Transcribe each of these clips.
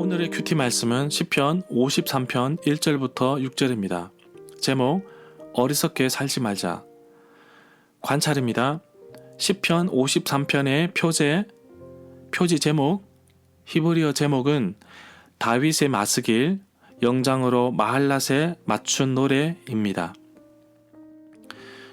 오늘의 큐티 말씀은 시편 53편 1절부터 6절입니다. 제목 어리석게 살지 말자. 관찰입니다. 시편 53편의 표지 제목 히브리어 제목은 다윗의 마스길 영장으로 마할랏에 맞춘 노래입니다.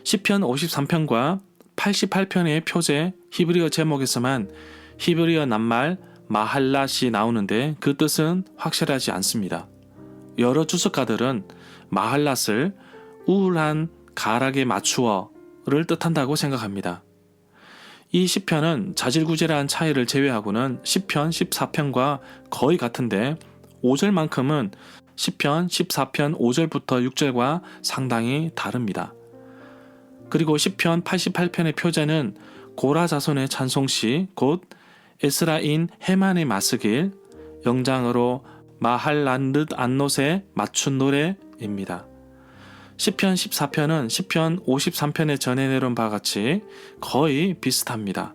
시편 53편과 88편의 표제 히브리어 제목에서만 히브리어 낱말 마할랏이 나오는데 그 뜻은 확실하지 않습니다. 여러 주석가들은 마할랏을 우울한 가락에 맞추어를 뜻한다고 생각합니다. 이 시편은 자질구레한 차이를 제외하고는 시편 14편과 거의 같은데 5절만큼은 시편 14편 5절부터 6절과 상당히 다릅니다. 그리고 시편 88편의 표제는 고라 자손의 찬송시 곧 에스라인 헤만의 마스길 영장으로 마할랏 안롯에 맞춘 노래입니다. 시편 14편은 시편 53편에 전해 내려온 바와 같이 거의 비슷합니다.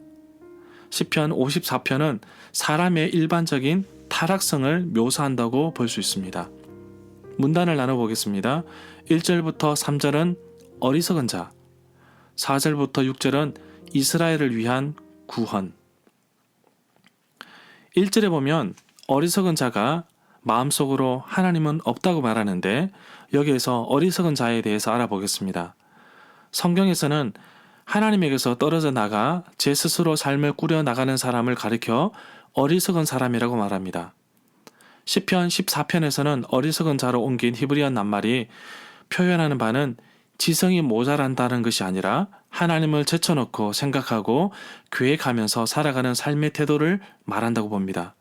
시편 54편은 사람의 일반적인 타락성을 묘사한다고 볼 수 있습니다. 문단을 나눠보겠습니다. 1절부터 3절은 어리석은 자, 4절부터 6절은 이스라엘을 위한 구원. 1절에 보면 어리석은 자가 마음속으로 하나님은 없다고 말하는데 여기에서 어리석은 자에 대해서 알아보겠습니다. 성경에서는 하나님에게서 떨어져 나가 제 스스로 삶을 꾸려 나가는 사람을 가리켜 어리석은 사람이라고 말합니다. 시편 14편에서는 어리석은 자로 옮긴 히브리어 낱말이 표현하는 바는 지성이 모자란다는 것이 아니라 하나님을 제쳐놓고 생각하고 계획하면서 살아가는 삶의 태도를 말한다고 봅니다.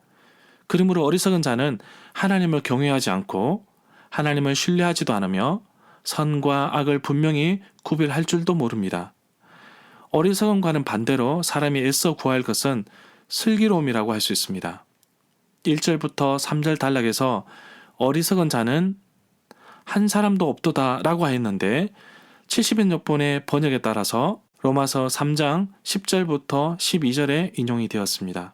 그러므로 어리석은 자는 하나님을 경외하지 않고 하나님을 신뢰하지도 않으며 선과 악을 분명히 구별할 줄도 모릅니다. 어리석음과는 반대로 사람이 애써 구할 것은 슬기로움이라고 할 수 있습니다. 1절부터 3절 단락에서 어리석은 자는 한 사람도 없도다 라고 하였는데 70인역본의 번역에 따라서 로마서 3장 10절부터 12절에 인용이 되었습니다.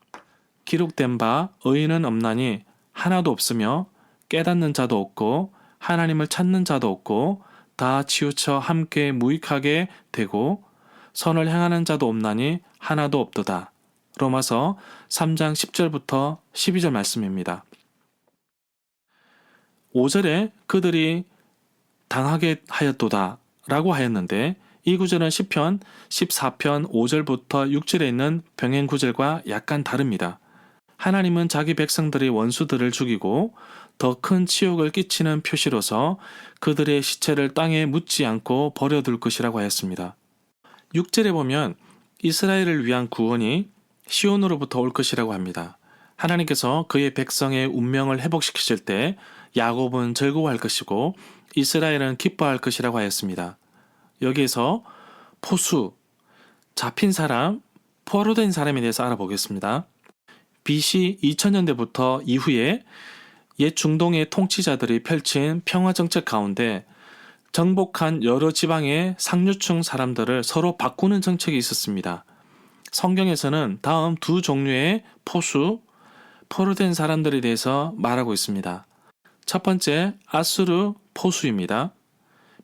기록된 바 의인은 없나니 하나도 없으며 깨닫는 자도 없고 하나님을 찾는 자도 없고 다 치우쳐 함께 무익하게 되고 선을 행하는 자도 없나니 하나도 없도다. 로마서 3장 10절부터 12절 말씀입니다. 5절에 그들이 당하게 하였도다 라고 하였는데 이 구절은 시편 14편 5절부터 6절에 있는 병행 구절과 약간 다릅니다. 하나님은 자기 백성들의 원수들을 죽이고 더 큰 치욕을 끼치는 표시로서 그들의 시체를 땅에 묻지 않고 버려둘 것이라고 하였습니다. 6절에 보면 이스라엘을 위한 구원이 시온으로부터 올 것이라고 합니다. 하나님께서 그의 백성의 운명을 회복시키실 때 야곱은 즐거워할 것이고 이스라엘은 기뻐할 것이라고 하였습니다. 여기에서 포수, 잡힌 사람, 포로된 사람에 대해서 알아보겠습니다. BC 2000년대부터 이후에 옛 중동의 통치자들이 펼친 평화정책 가운데 정복한 여러 지방의 상류층 사람들을 서로 바꾸는 정책이 있었습니다. 성경에서는 다음 두 종류의 포수, 포로된 사람들에 대해서 말하고 있습니다. 첫 번째, 아수르 포수입니다.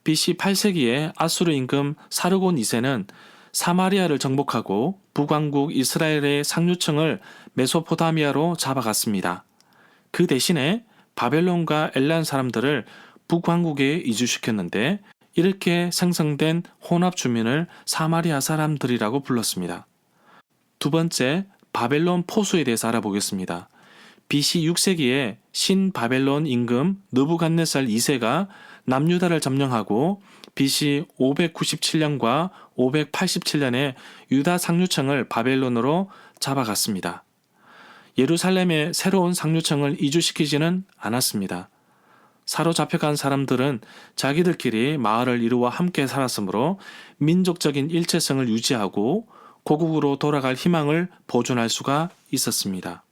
BC 8세기에 아수르 임금 사르곤 2세는 사마리아를 정복하고 북왕국 이스라엘의 상류층을 메소포타미아로 잡아갔습니다. 그 대신에 바벨론과 엘란 사람들을 북왕국에 이주시켰는데 이렇게 생성된 혼합 주민을 사마리아 사람들이라고 불렀습니다. 두 번째, 바벨론 포수에 대해서 알아보겠습니다. BC 6세기에 신바벨론 임금 느부갓네살 2세가 남유다를 점령하고 BC 597년과 587년에 유다 상류층을 바벨론으로 잡아갔습니다. 예루살렘의 새로운 상류층을 이주시키지는 않았습니다. 사로잡혀간 사람들은 자기들끼리 마을을 이루어 함께 살았으므로 민족적인 일체성을 유지하고 고국으로 돌아갈 희망을 보존할 수가 있었습니다.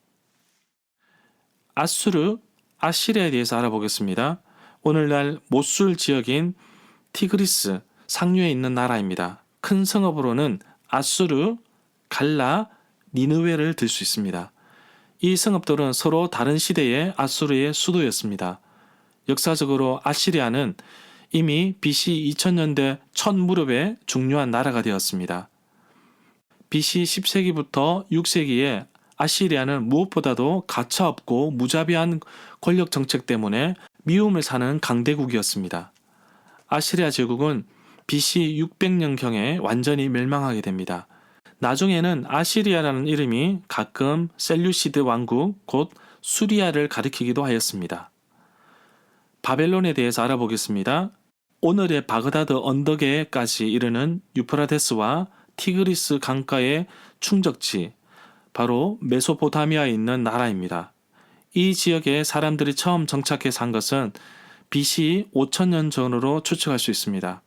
아수르, 아시리아에 대해서 알아보겠습니다. 오늘날 모술 지역인 티그리스 상류에 있는 나라입니다. 큰 성읍으로는 아수르, 갈라, 니느웨를 들 수 있습니다. 이 성읍들은 서로 다른 시대의 아수르의 수도였습니다. 역사적으로 아시리아는 이미 BC 2000년대 첫 무렵에 중요한 나라가 되었습니다. BC 10세기부터 6세기에 아시리아는 무엇보다도 가차없고 무자비한 권력 정책 때문에 미움을 사는 강대국이었습니다. 아시리아 제국은 BC 600년경에 완전히 멸망하게 됩니다. 나중에는 아시리아라는 이름이 가끔 셀류시드 왕국 곧 수리아를 가리키기도 하였습니다. 바벨론에 대해서 알아보겠습니다. 오늘의 바그다드 언덕에까지 이르는 유프라테스와 티그리스 강가의 충적지, 바로 메소포타미아에 있는 나라입니다. 이 지역에 사람들이 처음 정착해 산 것은 BC 5000년 전으로 추측할 수 있습니다.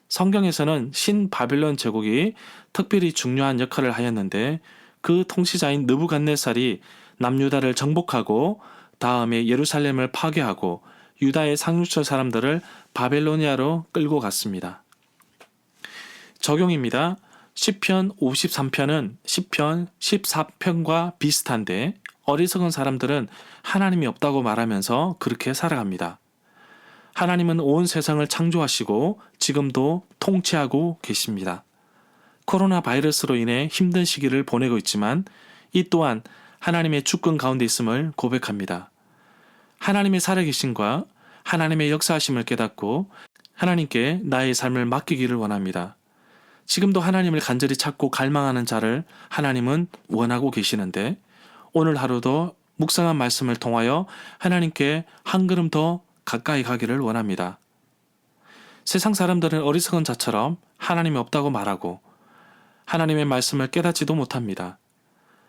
성경에서는 신바벨론 제국이 특별히 중요한 역할을 하였는데 그 통치자인 느부갓네살이 남유다를 정복하고 다음에 예루살렘을 파괴하고 유다의 상류층 사람들을 바벨로니아로 끌고 갔습니다. 적용입니다. 시편 53편은 시편 14편과 비슷한데 어리석은 사람들은 하나님이 없다고 말하면서 그렇게 살아갑니다. 하나님은 온 세상을 창조하시고 지금도 통치하고 계십니다. 코로나 바이러스로 인해 힘든 시기를 보내고 있지만 이 또한 하나님의 주권 가운데 있음을 고백합니다. 하나님의 살아계심과 하나님의 역사하심을 깨닫고 하나님께 나의 삶을 맡기기를 원합니다. 지금도 하나님을 간절히 찾고 갈망하는 자를 하나님은 원하고 계시는데 오늘 하루도 묵상한 말씀을 통하여 하나님께 한 걸음 더 가까이 가기를 원합니다. 세상 사람들은 어리석은 자처럼 하나님이 없다고 말하고 하나님의 말씀을 깨닫지도 못합니다.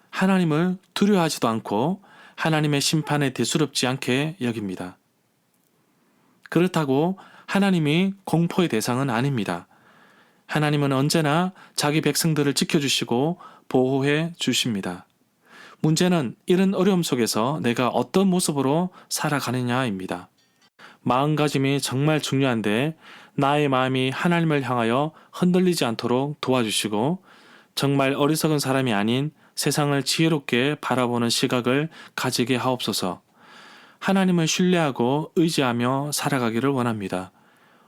하나님을 두려워하지도 않고 하나님의 심판에 대수롭지 않게 여깁니다. 그렇다고 하나님이 공포의 대상은 아닙니다. 하나님은 언제나 자기 백성들을 지켜주시고 보호해 주십니다. 문제는 이런 어려움 속에서 내가 어떤 모습으로 살아가느냐입니다. 마음가짐이 정말 중요한데 나의 마음이 하나님을 향하여 흔들리지 않도록 도와주시고 정말 어리석은 사람이 아닌 세상을 지혜롭게 바라보는 시각을 가지게 하옵소서. 하나님을 신뢰하고 의지하며 살아가기를 원합니다.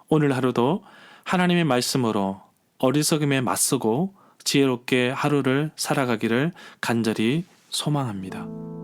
오늘 하루도 하나님의 말씀으로 어리석음에 맞서고 지혜롭게 하루를 살아가기를 간절히 소망합니다.